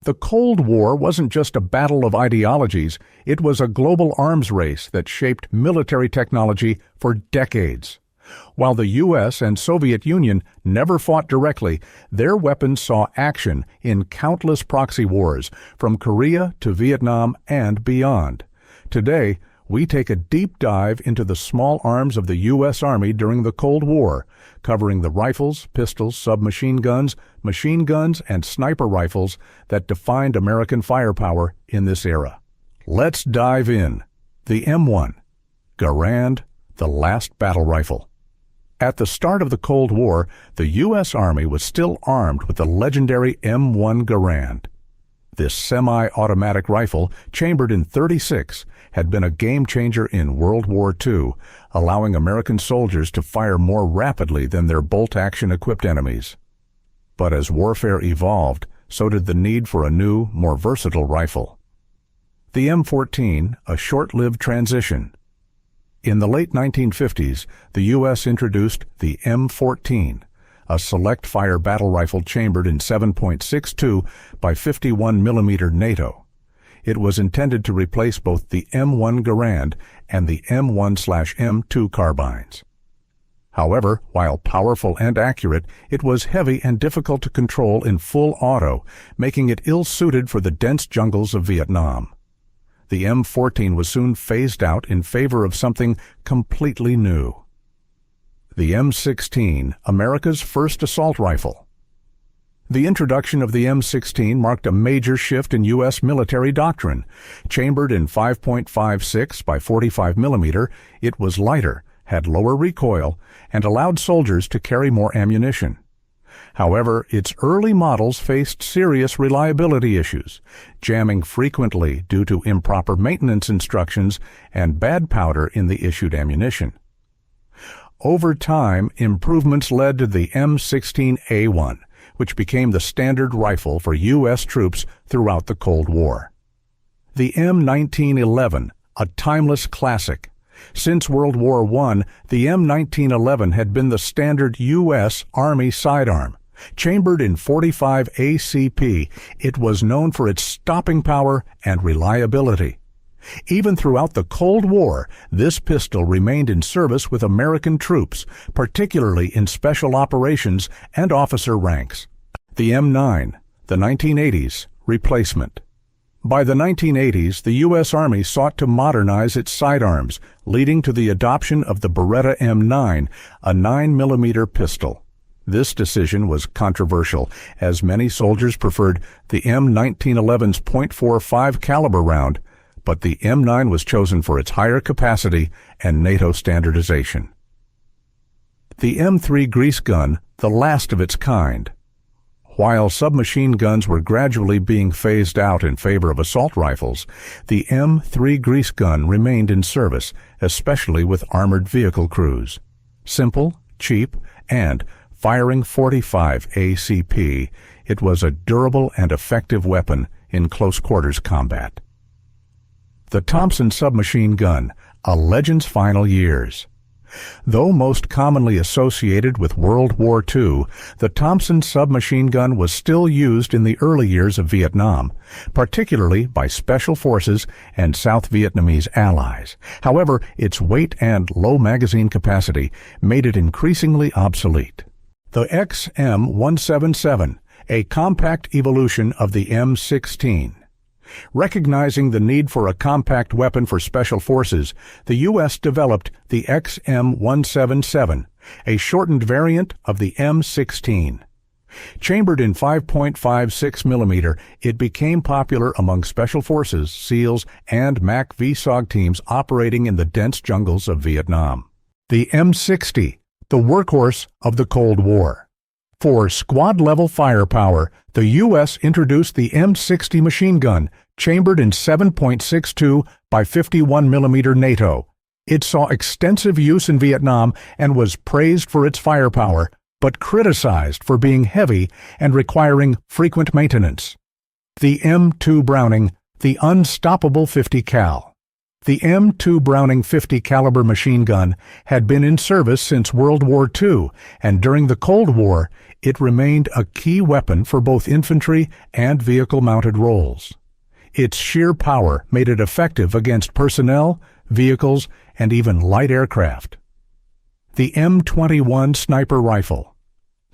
The Cold War wasn't just a battle of ideologies, it was a global arms race that shaped military technology for decades. While the U.S. and Soviet Union never fought directly, their weapons saw action in countless proxy wars, from Korea to Vietnam and beyond. Today, we take a deep dive into the small arms of the U.S. Army during the Cold War, covering the rifles, pistols, submachine guns, and sniper rifles that defined American firepower in this era. Let's dive in. The M1, Garand, the last battle rifle. At the start of the Cold War, the U.S. Army was still armed with the legendary M1 Garand. This semi-automatic rifle, chambered in .36, had been a game-changer in World War II, allowing American soldiers to fire more rapidly than their bolt-action equipped enemies. But as warfare evolved, so did the need for a new, more versatile rifle. The M14, a short-lived transition. In the late 1950s, the U.S. introduced the M14, a select-fire battle rifle chambered in 7.62 by 51 mm NATO. It was intended to replace both the M1 Garand and the M1/M2 carbines. However, while powerful and accurate, it was heavy and difficult to control in full auto, making it ill-suited for the dense jungles of Vietnam. The M14 was soon phased out in favor of something completely new. The M16, America's first assault rifle. The introduction of the M16 marked a major shift in U.S. military doctrine. Chambered in 5.56 by 45 mm, it was lighter, had lower recoil, and allowed soldiers to carry more ammunition. However, its early models faced serious reliability issues, jamming frequently due to improper maintenance instructions and bad powder in the issued ammunition. Over time, improvements led to the M16A1, which became the standard rifle for U.S. troops throughout the Cold War. The M1911, a timeless classic. Since World War I, the M1911 had been the standard U.S. Army sidearm. Chambered in .45 ACP, it was known for its stopping power and reliability. Even throughout the Cold War, this pistol remained in service with American troops, particularly in special operations and officer ranks. The M9, the 1980s, replacement. By the 1980s, the U.S. Army sought to modernize its sidearms, leading to the adoption of the Beretta M9, a 9mm pistol. This decision was controversial, as many soldiers preferred the M1911's .45 caliber round, but the M9 was chosen for its higher capacity and NATO standardization. The M3 grease gun, the last of its kind. While submachine guns were gradually being phased out in favor of assault rifles, the M3 grease gun remained in service, especially with armored vehicle crews. Simple, cheap, and firing .45 ACP, it was a durable and effective weapon in close-quarters combat. The Thompson submachine gun, a legend's final years. Though most commonly associated with World War II, the Thompson submachine gun was still used in the early years of Vietnam, particularly by Special Forces and South Vietnamese allies. However, its weight and low magazine capacity made it increasingly obsolete. The XM177, a compact evolution of the M16. Recognizing the need for a compact weapon for Special Forces, the U.S. developed the XM177, a shortened variant of the M16. Chambered in 5.56 mm, it became popular among Special Forces, SEALs, and MACV-SOG teams operating in the dense jungles of Vietnam. The M60, the workhorse of the Cold War. For squad-level firepower, the U.S. introduced the M60 machine gun, chambered in 7.62 by 51 mm NATO. It saw extensive use in Vietnam and was praised for its firepower, but criticized for being heavy and requiring frequent maintenance. The M2 Browning, the unstoppable 50 cal. The M2 Browning 50 caliber machine gun had been in service since World War II, and during the Cold War, it remained a key weapon for both infantry and vehicle-mounted roles. Its sheer power made it effective against personnel, vehicles, and even light aircraft. The M21 sniper rifle.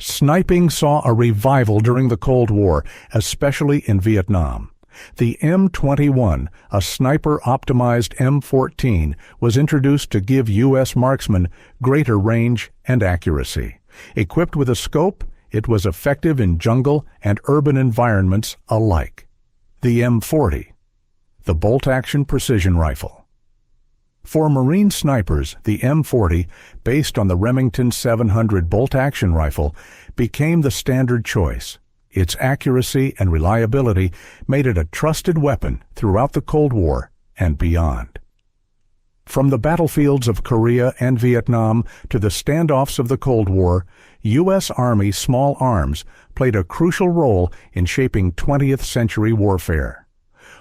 Sniping saw a revival during the Cold War, especially in Vietnam. The M21, a sniper-optimized M14, was introduced to give U.S. marksmen greater range and accuracy. Equipped with a scope, it was effective in jungle and urban environments alike. The M40, the bolt-action precision rifle. For Marine snipers, the M40, based on the Remington 700 bolt-action rifle, became the standard choice. Its accuracy and reliability made it a trusted weapon throughout the Cold War and beyond. From the battlefields of Korea and Vietnam to the standoffs of the Cold War, U.S. Army small arms played a crucial role in shaping 20th century warfare.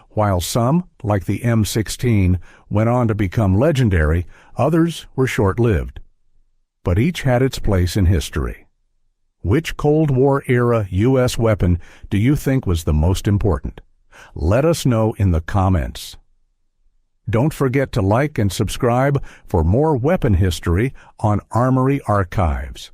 While some, like the M16, went on to become legendary, others were short-lived. But each had its place in history. Which Cold War-era U.S. weapon do you think was the most important? Let us know in the comments. Don't forget to like and subscribe for more weapon history on Armory Archives.